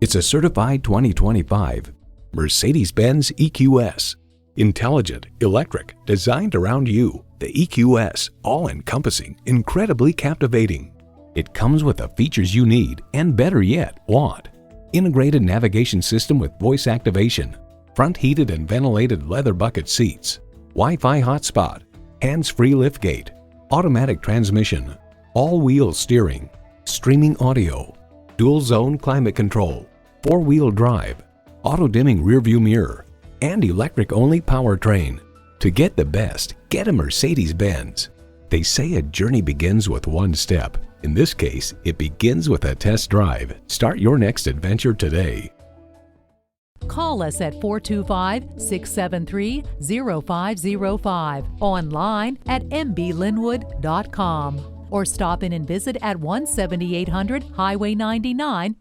It's a certified 2025 Mercedes-Benz EQS. Intelligent, electric, designed around you. The EQS, all-encompassing, incredibly captivating. It comes with the features you need and, better yet, want. Integrated navigation system with voice activation, front heated and ventilated leather bucket seats, Wi-Fi hotspot, hands-free liftgate, automatic transmission, all-wheel steering, streaming audio, dual-zone climate control, four-wheel drive, auto-dimming rearview mirror, and electric-only powertrain. To get the best, get a Mercedes-Benz. They say a journey begins with one step. In this case, it begins with a test drive. Start your next adventure today. Call us at 425-673-0505, online at mblynnwood.com, or stop in and visit at 17800 Highway 99,